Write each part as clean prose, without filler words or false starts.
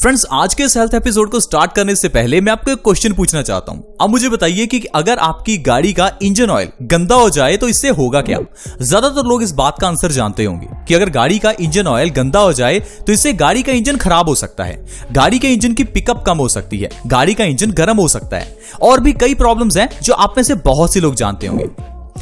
Friends, आज के इस हेल्थ एपिसोड को स्टार्ट करने से पहले मैं आपको एक क्वेश्चन पूछना चाहता हूं। अब मुझे बताइए कि अगर आपकी गाड़ी का इंजन ऑयल गंदा हो जाए तो इससे होगा क्या। ज्यादातर लोग इस बात का आंसर जानते होंगे कि अगर गाड़ी का इंजन ऑयल गंदा हो जाए तो इससे गाड़ी का इंजन खराब हो सकता है, गाड़ी के इंजन की पिकअप कम हो सकती है, गाड़ी का इंजन गर्म हो सकता है और भी कई प्रॉब्लम्स हैं जो आप में से बहुत से लोग जानते होंगे।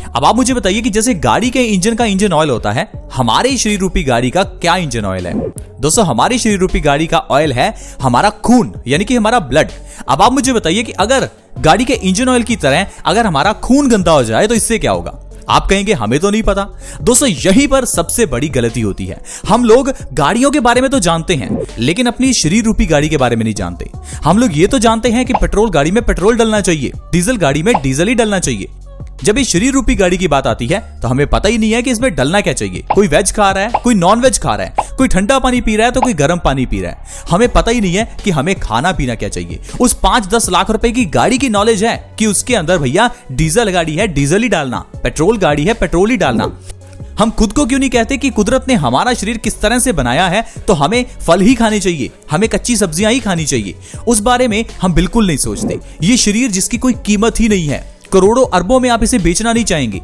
अब आप मुझे बताइए कि जैसे गाड़ी के इंजन का इंजन ऑयल होता है, हमारे शरीर रूपी गाड़ी का क्या इंजन ऑयल है। दोस्तों, हमारी शरीर रूपी गाड़ी का ऑयल है हमारा खून, यानी कि हमारा ब्लड। अब आप मुझे बताइए कि अगर गाड़ी के इंजन ऑयल की तरह अगर हमारा खून गंदा हो जाए तो इससे क्या होगा। आप कहेंगे हमें तो नहीं पता। दोस्तों, यहीं पर सबसे बड़ी गलती होती है। हम लोग गाड़ियों के बारे में तो जानते हैं लेकिन अपनी शरीर रूपी गाड़ी के बारे में नहीं जानते। हम लोग ये तो जानते हैं कि पेट्रोल गाड़ी में पेट्रोल डलना चाहिए, डीजल गाड़ी में डीजल ही डलना चाहिए। जब इस शरीर रूपी गाड़ी की बात आती है तो हमें पता ही नहीं है कि इसमें डलना क्या चाहिए। कोई वेज खा रहा है, कोई नॉन वेज खा रहा है, कोई ठंडा पानी पी रहा है तो कोई गर्म पानी पी रहा है। हमें पता ही नहीं है कि हमें खाना पीना क्या चाहिए। उस 5-10 लाख रुपए की गाड़ी की नॉलेज है कि उसके अंदर भैया डीजल गाड़ी है डीजल ही डालना, पेट्रोल गाड़ी है पेट्रोल ही डालना। हम खुद को क्यों नहीं कहते कि कुदरत ने हमारा शरीर किस तरह से बनाया है तो हमें फल ही खाने चाहिए, हमें कच्ची सब्जियां ही खानी चाहिए। उस बारे में हम बिल्कुल नहीं सोचते। ये शरीर जिसकी कोई कीमत ही नहीं है, करोड़ों अरबों में आप इसे बेचना नहीं चाहेंगे,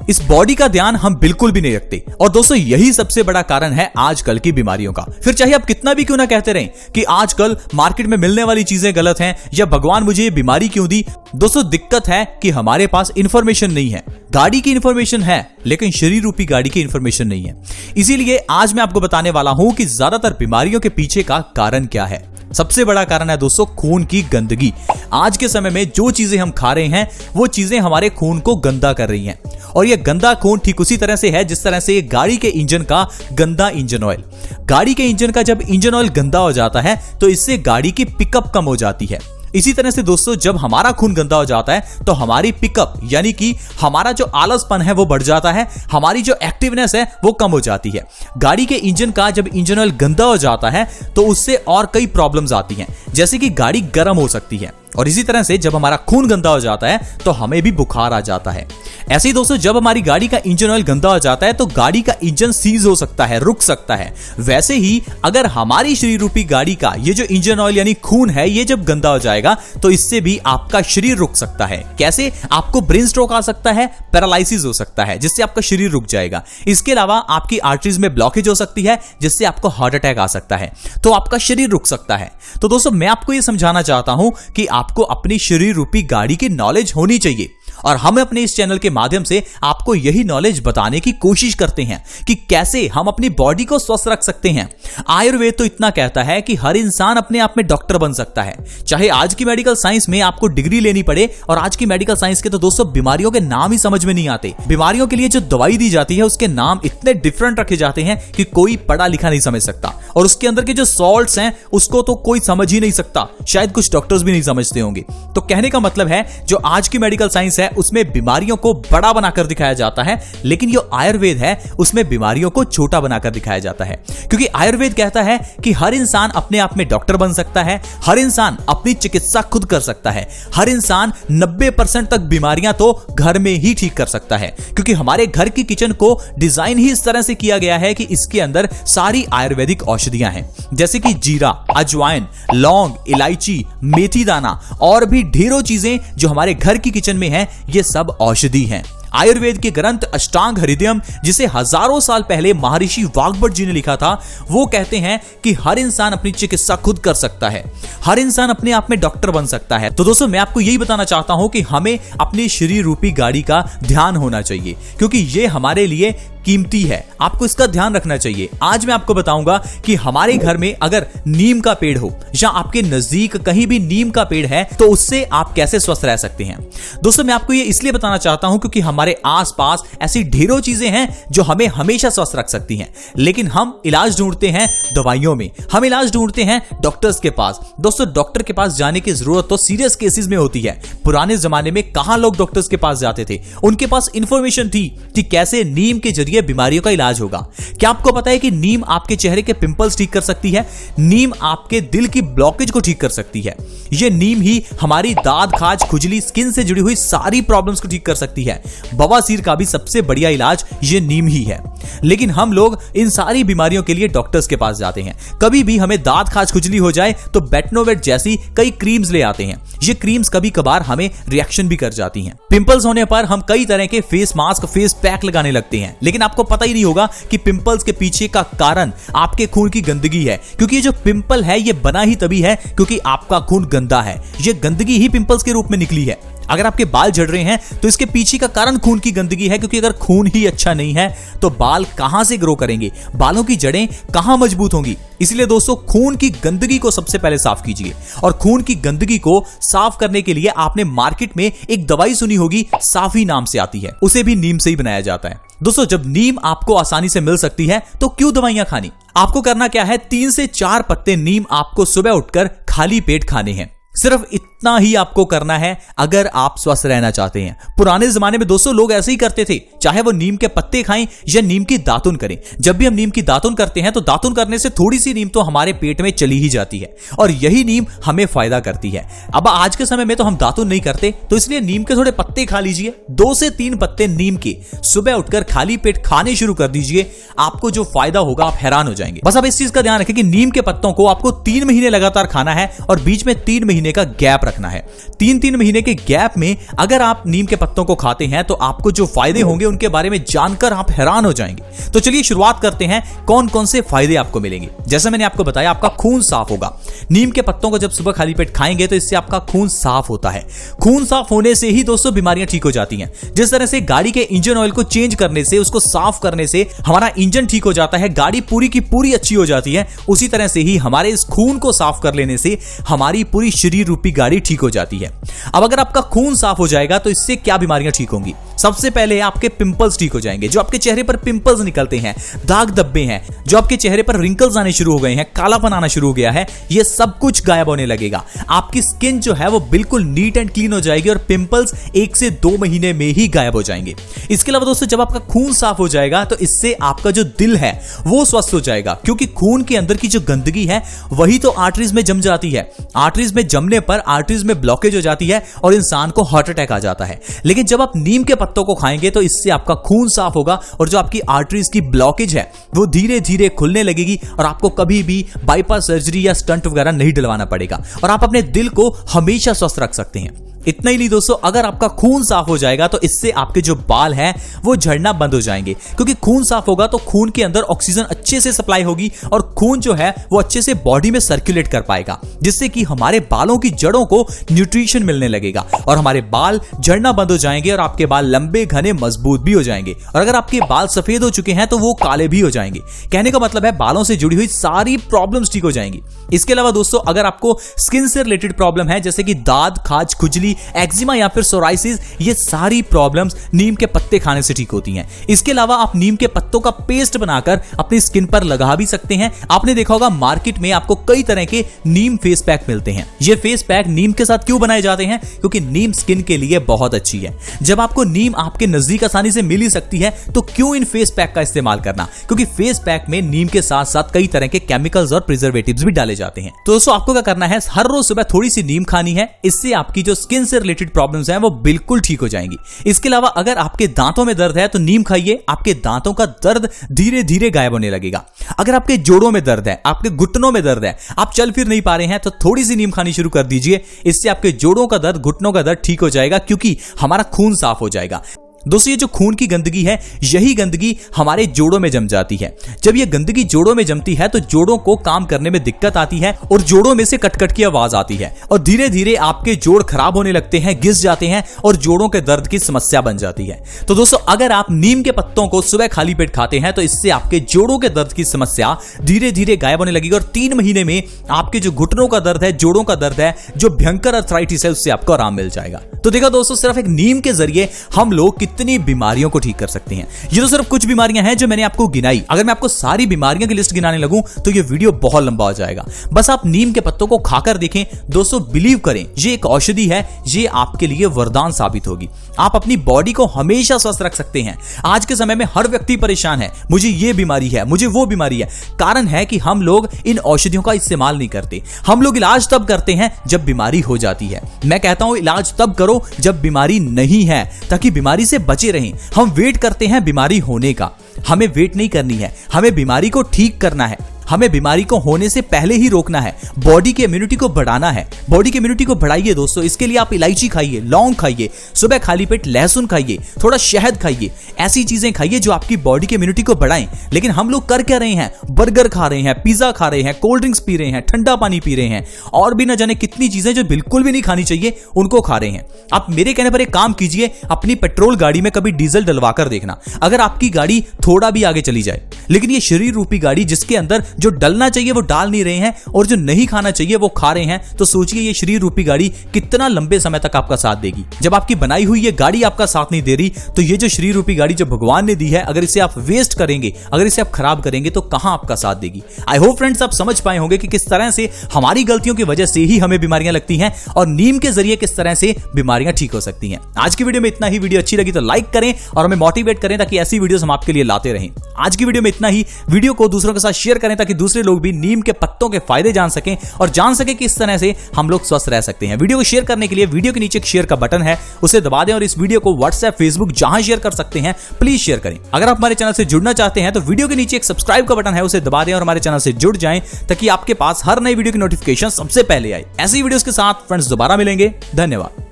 इस बॉडी का ध्यान हम बिल्कुल भी नहीं रखते। और दोस्तों, यही सबसे बड़ा कारण है आजकल की बीमारियों का। फिर चाहे आप कितना भी क्यों ना कहते रहें कि आजकल मार्केट में मिलने वाली चीजें गलत हैं या भगवान मुझे ये बीमारी क्यों दी। दोस्तों, दिक्कत है कि हमारे पास इंफॉर्मेशन नहीं है। गाड़ी की इंफॉर्मेशन है लेकिन शरीर रूपी गाड़ी की इंफॉर्मेशन नहीं है। इसीलिए आज मैं आपको बताने वाला हूं कि ज्यादातर बीमारियों के पीछे का कारण क्या है। सबसे बड़ा कारण है दोस्तों खून की गंदगी। आज के समय में जो चीजें हम खा रहे हैं वो चीजें हमारे खून को गंदा कर रही हैं और ये गंदा खून ठीक उसी तरह से है जिस तरह से गाड़ी के इंजन का गंदा इंजन ऑयल। गाड़ी के इंजन का जब इंजन ऑयल गंदा हो जाता है तो इससे गाड़ी की पिकअप कम हो जाती है। इसी तरह से दोस्तों, जब हमारा खून गंदा हो जाता है तो हमारी पिकअप यानी कि हमारा जो आलसपन है वो बढ़ जाता है, हमारी जो एक्टिवनेस है वो कम हो जाती है। गाड़ी के इंजन का जब इंजन ऑयल गंदा हो जाता है तो उससे और कई प्रॉब्लम्स आती हैं, जैसे कि गाड़ी गर्म हो सकती है। और इसी तरह से जब हमारा खून गंदा हो जाता है तो हमें भी बुखार आ जाता है। ऐसे ही दोस्तों, जब हमारी गाड़ी का इंजन ऑयल गंदा हो जाता है तो गाड़ी का इंजन सीज हो सकता है, रुक सकता है। वैसे ही अगर हमारी शरीर रूपी गाड़ी का ये जो इंजन ऑयल यानी खून है ये जब गंदा हो जाएगा तो इससे भी आपका शरीर रुक सकता है। कैसे? आपको ब्रेन स्ट्रोक आ सकता है, पैरालिसिस हो सकता है जिससे आपका शरीर रुक जाएगा। इसके अलावा आपकी आर्टरीज में ब्लॉकेज हो सकती है जिससे आपको हार्ट अटैक आ सकता है, तो आपका शरीर रुक सकता है। तो दोस्तों, मैं आपको ये समझाना चाहता हूं कि आपको अपनी शरीर रूपी गाड़ी की नॉलेज होनी चाहिए और हम अपने इस चैनल के माध्यम से आपको यही नॉलेज बताने की कोशिश करते हैं कि कैसे हम अपनी बॉडी को स्वस्थ रख सकते हैं। आयुर्वेद तो इतना कहता है कि हर इंसान अपने आप में डॉक्टर बन सकता है। चाहे आज की मेडिकल साइंस में आपको डिग्री लेनी पड़े, और आज की मेडिकल साइंस के तो दोस्तों बीमारियों के नाम ही समझ में नहीं आते। बीमारियों के लिए जो दवाई दी जाती है उसके नाम इतने डिफरेंट रखे जाते हैं कि कोई पढ़ा लिखा नहीं समझ सकता, और उसके अंदर के जो सॉल्ट्स हैं उसको तो कोई समझ ही नहीं सकता, शायद कुछ डॉक्टर्स भी नहीं समझते होंगे। तो कहने का मतलब है जो आज की मेडिकल साइंस है उसमें बीमारियों को बड़ा बनाकर दिखाया जाता है, लेकिन जो आयुर्वेद है उसमें बीमारियों को छोटा बनाकर दिखाया जाता है। क्योंकि आयुर्वेद कहता है कि हर इंसान अपने आप में डॉक्टर बन सकता है, हर इंसान अपनी चिकित्सा खुद कर सकता है, हर इंसान 90% तक बीमारियां तो घर में ही ठीक कर सकता है। क्योंकि हमारे घर की किचन को डिजाइन ही इस तरह से किया गया है कि इसके अंदर सारी आयुर्वेदिक औषधियां हैं, जैसे कि जीरा, अजवाइन, लौंग, इलायची, मेथी दाना और भी ढेरों चीजें जो हमारे घर की किचन में हैं, ये सब औषधि हैं। आयुर्वेद के ग्रंथ अष्टांग हृदयम, जिसे हजारों साल पहले महर्षि वाग्भट जी ने लिखा था, वो कहते हैं कि हर इंसान अपनी चिकित्सा खुद कर सकता है, हर इंसान अपने आप में डॉक्टर बन सकता है। तो दोस्तों, मैं आपको यही बताना चाहता हूं कि हमें अपनी शरीर रूपी गाड़ी का ध्यान होना चाहिए, क्योंकि ये हमारे लिए कीमती है। आपको इसका ध्यान रखना चाहिए। आज मैं आपको बताऊंगा कि हमारे घर में अगर नीम का पेड़ हो या आपके नजदीक कहीं भी नीम का पेड़ है तो उससे आप कैसे स्वस्थ रह सकते हैं। दोस्तों, मैं आपको ये इसलिए बताना चाहता हूं क्योंकि हमारे आसपास ऐसी ढेरों चीजें हैं जो हमें हमेशा स्वस्थ रख सकती हैं, लेकिन हम इलाज ढूंढते हैं दवाइयों में, हम इलाज ढूंढते हैं डॉक्टर्स के पास। दोस्तों, डॉक्टर के पास जाने की जरूरत तो सीरियस केसेस में होती है। पुराने जमाने में कहां लोग डॉक्टर्स के पास जाते थे? उनके पास इंफॉर्मेशन थी कि कैसे नीम के जरिए बीमारियों का इलाज होगा। क्या आपको पता है कि नीम आपके चेहरे के पिंपल्स ठीक कर सकती है? नीम आपके दिल की ब्लॉकेज को ठीक कर सकती है। ये नीम ही हमारी दाद, खाज, खुजली, स्किन से जुड़ी हुई सारी प्रॉब्लम्स को ठीक कर सकती है। बवासीर का भी सबसे बढ़िया इलाज ये नीम ही है। लेकिन हम लोग इन सारी बीमारियों के लिए डॉक्टर्स के पास जाते हैं। कभी भी हमें दांत खाज खुजली हो जाए तो बेटनोवेट जैसी कई क्रीम्स ले आते हैं। ये क्रीम्स कभी कभार हमें रिएक्शन भी कर जाती हैं। पिंपल्स होने पर हम कई तरह के फेस मास्क, फेस पैक लगाने लगते हैं, लेकिन आपको पता ही नहीं होगा कि पिंपल्स के पीछे का कारण आपके खून की गंदगी है। क्योंकि ये जो पिंपल है ये बना ही तभी है क्योंकि आपका खून गंदा है। ये गंदगी ही पिंपल्स के रूप में निकली है। अगर आपके बाल झड़ रहे हैं तो इसके पीछे का कारण खून की गंदगी है, क्योंकि अगर खून ही अच्छा नहीं है तो बाल कहां से ग्रो करेंगे, बालों की जड़ें कहां मजबूत होंगी। इसलिए दोस्तों खून की गंदगी को सबसे पहले साफ कीजिए। और खून की गंदगी को साफ करने के लिए आपने मार्केट में एक दवाई सुनी होगी, साफी नाम से आती है। उसे भी नीम से ही बनाया जाता है। दोस्तों जब नीम आपको आसानी से मिल सकती है तो क्यों दवाइयां खानी। आपको करना क्या है, 3 से 4 पत्ते नीम आपको सुबह उठकर खाली पेट खाने हैं। सिर्फ इतना ही आपको करना है अगर आप स्वस्थ रहना चाहते हैं। पुराने जमाने में दोस्तों लोग ऐसे ही करते थे, चाहे वो नीम के पत्ते खाएं या नीम की दातुन करें। जब भी हम नीम की दातुन करते हैं तो दातुन करने से थोड़ी सी नीम तो हमारे पेट में चली ही जाती है और यही नीम हमें फायदा करती है। अब आज के समय में तो हम दातुन नहीं करते, तो इसलिए नीम के थोड़े पत्ते खा लीजिए। 2 से 3 पत्ते नीम के सुबह उठकर खाली पेट खाने शुरू कर दीजिए। आपको जो फायदा होगा आप हैरान हो जाएंगे। बस आप इस चीज का ध्यान रखें कि नीम के पत्तों को आपको 3 महीने लगातार खाना है और बीच में 3 महीने का गैप रखना है। 3 महीने के गैप में अगर आप नीम के पत्तों को खाते हैं तो आपको जो फायदे होंगे उनके बारे में जानकर आप हैरान हो जाएंगे। तो चलिए शुरुआत करते हैं, कौन कौन से फायदे आपको मिलेंगे। जैसे मैंने आपको बताया, आपका खून साफ होगा। नीम के पत्तों को जब सुबह खाली पेट खाएंगे तो इससे आपका खून साफ होता है। खून साफ होने से ही दोस्तों बीमारियां ठीक हो जाती हैं। जिस तरह से गाड़ी के इंजन ऑयल को चेंज करने से, उसको साफ करने से हमारा इंजन ठीक हो जाता है, गाड़ी पूरी की पूरी अच्छी हो जाती है, उसी तरह से ही हमारे इस खून को साफ कर लेने से हमारी पूरी शरीर रूपी गाड़ी ठीक हो जाती है। अब अगर आपका खून साफ हो जाएगा तो इससे क्या बीमारियां ठीक होंगी। सबसे पहले आपके पिंपल्स ठीक हो जाएंगे। जो आपके चेहरे पर पिंपल्स निकलते हैं, दाग धब्बे हैं, जो आपके चेहरे पर रिंकल्स आने शुरू हो गए हैं, कालापन आना शुरू हो गया है, ये सब कुछ गायब होने लगेगा। आपकी स्किन जो है वो बिल्कुल नीट एंड क्लीन हो जाएगी और पिंपल्स 1 से 2 महीने में ही गायब हो जाएंगे। इसके अलावा दोस्तों जब आपका खून साफ हो जाएगा तो इससे आपका जो दिल है वो स्वस्थ हो जाएगा, क्योंकि खून के अंदर की जो गंदगी है वही तो आर्टरीज में जम जाती है। आर्टरीज में जमने पर आर्टरीज में ब्लॉकेज हो जाती है और इंसान को हार्ट अटैक आ जाता है। लेकिन जब आप नीम के पत्तों को खाएंगे तो इससे आपका खून साफ होगा और जो आपकी आर्टरीज की ब्लॉकेज है वो धीरे धीरे खुलने लगेगी और आपको कभी भी बाईपास सर्जरी या स्टंट वगैरह नहीं डलवाना पड़ेगा और आप अपने दिल को हमेशा स्वस्थ रख सकते हैं। इतना ही नहीं दोस्तों, अगर आपका खून साफ हो जाएगा तो इससे आपके जो बाल हैं वो झड़ना बंद हो जाएंगे, क्योंकि खून साफ होगा तो खून के अंदर ऑक्सीजन अच्छे से सप्लाई होगी और खून जो है वो अच्छे से बॉडी में सर्कुलेट कर पाएगा, जिससे कि हमारे बालों की जड़ों को न्यूट्रिशन मिलने लगेगा और हमारे बाल झड़ना बंद हो जाएंगे और आपके बाल लंबे घने मजबूत भी हो जाएंगे। और अगर आपके बाल सफेद हो चुके हैं तो वो काले भी हो जाएंगे। कहने का मतलब है बालों से जुड़ी हुई सारी प्रॉब्लम्स ठीक हो जाएंगी। इसके अलावा दोस्तों अगर आपको स्किन से रिलेटेड प्रॉब्लम है, जैसे कि दाद, खाज, खुजली, एक्जिमा या फिर सोराइसिस, ये सारी प्रॉब्लम्स नीम के पत्ते खाने से ठीक होती हैं। इसके अलावा आप नीम के पत्तों का पेस्ट बनाकर अपनी स्किन पर लगा भी सकते हैं। आपने देखा होगा मार्केट में आपको कई तरह के नीम फेस पैक मिलते हैं। ये फेस पैक नीम के साथ क्यों बनाए जाते हैं? क्योंकि नीम स्किन के लिए बहुत अच्छी है। जब आपको नीम आपके नजदीक आसानी से मिल ही सकती है तो क्यों इन फेस पैक का इस्तेमाल करना? क्योंकि फेस पैक में नीम के साथ साथ कई तरह के केमिकल्स और प्रिजर्वेटिव्स भी डाले जाते हैं। तो दोस्तों आपको क्या करना है, हर रोज सुबह थोड़ी सी नीम खानी है। इससे आपकी जो स्किन से रिलेटेड प्रॉब्लम्स हैं वो बिल्कुल ठीक हो जाएंगी। इसके अलावा अगर आपके दांतों में दर्द है तो नीम खाइए, आपके दांतों का दर्द धीरे धीरे गायब होने लगेगा। अगर आपके जोड़ों में दर्द है, आपके घुटनों में दर्द है, आप चल फिर नहीं पा रहे हैं तो थोड़ी सी नीम खानी शुरू कर दीजिए। इससे आपके जोड़ों का दर्द, घुटनों का दर्द ठीक हो जाएगा, क्योंकि हमारा खून साफ हो जाएगा। दोस्तों ये जो खून की गंदगी है, यही गंदगी हमारे जोड़ों में जम जाती है। जब ये गंदगी जोड़ों में जमती है तो जोड़ों को काम करने में दिक्कत आती है और जोड़ों में से कटकट की आवाज आती है और धीरे धीरे आपके जोड़ खराब होने लगते हैं, घिस जाते हैं और जोड़ों के दर्द की समस्या बन जाती है। तो दोस्तों अगर आप नीम के पत्तों को सुबह खाली पेट खाते हैं तो इससे आपके जोड़ों के दर्द की समस्या धीरे धीरे गायब होने लगेगी और 3 महीने में आपके जो घुटनों का दर्द है, जोड़ों का दर्द है, जो भयंकर अर्थराइटिस है, उससे आपको आराम मिल जाएगा। तो देखा दोस्तों, सिर्फ एक नीम के जरिए हम लोग कितनी बीमारियों को ठीक कर सकते हैं। ये तो सिर्फ कुछ बीमारियां हैं जो मैंने आपको गिनाई। अगर मैं आपको सारी बीमारियों की लिस्ट गिनाने लगूं तो ये वीडियो बहुत लंबा हो जाएगा। बस आप नीम के पत्तों को खाकर देखें। दोस्तों बिलीव करें, ये एक औषधि है, ये आपके लिए वरदान साबित होगी। आप अपनी बॉडी को हमेशा स्वस्थ रख सकते हैं। आज के समय में हर व्यक्ति परेशान है, मुझे ये बीमारी है, मुझे वो बीमारी है। कारण है कि हम लोग इन औषधियों का इस्तेमाल नहीं करते। हम लोग इलाज तब करते हैं जब बीमारी हो जाती है। मैं कहता हूं इलाज तब करो जब बीमारी नहीं है, ताकि बीमारी से बचे रहें। हम वेट करते हैं बीमारी होने का, हमें वेट नहीं करनी है, हमें बीमारी को ठीक करना है, हमें बीमारी को होने से पहले ही रोकना है, बॉडी की इम्यूनिटी को बढ़ाना है। बॉडी की इम्यूनिटी को बढ़ाइए दोस्तों, इसके लिए आप इलायची खाइए, लौंग खाइए, सुबह खाली पेट लहसुन खाइए, थोड़ा शहद खाइए, ऐसी चीजें खाइए जो आपकी बॉडी की इम्यूनिटी को बढ़ाएं। लेकिन हम लोग कर क्या रहे हैं? बर्गर खा रहे हैं, पिज्जा खा रहे हैं, कोल्ड ड्रिंक्स पी रहे हैं, ठंडा पानी पी रहे हैं और भी न जाने कितनी चीजें जो बिल्कुल भी नहीं खानी चाहिए उनको खा रहे हैं। आप मेरे कहने पर एक काम कीजिए, अपनी पेट्रोल गाड़ी में कभी डीजल डलवा कर देखना। अगर आपकी गाड़ी थोड़ा भी आगे चली जाए, लेकिन ये शरीर रूपी गाड़ी जिसके अंदर जो डलना चाहिए वो डाल नहीं रहे हैं और जो नहीं खाना चाहिए वो खा रहे हैं, तो सोचिए ये शरीर रूपी गाड़ी कितना लंबे समय तक आपका साथ देगी। जब आपकी बनाई हुई ये गाड़ी आपका साथ नहीं दे रही, तो ये जो शरीर रूपी गाड़ी जो भगवान ने दी है, अगर इसे आप वेस्ट करेंगे, अगर इसे आप खराब करेंगे तो कहां आपका साथ देगी। आई होप फ्रेंड्स आप समझ पाए होंगे कि किस तरह से हमारी गलतियों की वजह से ही हमें बीमारियां लगती हैं और नीम के जरिए किस तरह से बीमारियां ठीक हो सकती हैं। आज की वीडियो में इतना ही। वीडियो अच्छी लगी तो लाइक करें और हमें मोटिवेट करें ताकि ऐसी वीडियोस हम आपके लिए लाते रहें। आज की वीडियो में इतना ही। वीडियो को दूसरों के साथ शेयर करें ताकि दूसरे लोग भी नीम के पत्तों के फायदे जान सकें और जान सकें कि इस तरह से हम लोग स्वस्थ रह सकते हैं। वीडियो को शेयर करने के लिए वीडियो के नीचे एक शेयर का बटन है, उसे दबा दें और इस वीडियो को व्हाट्सएप, फेसबुक जहां शेयर कर सकते हैं प्लीज शेयर करें। अगर आप हमारे चैनल से जुड़ना चाहते हैं तो वीडियो के नीचे एक सब्सक्राइब का बटन है, उसे दबा दें और हमारे चैनल से जुड़ जाएं ताकि आपके पास हर नई वीडियो की नोटिफिकेशन सबसे पहले आए। ऐसी वीडियोस के साथ फ्रेंड्स दोबारा मिलेंगे। धन्यवाद।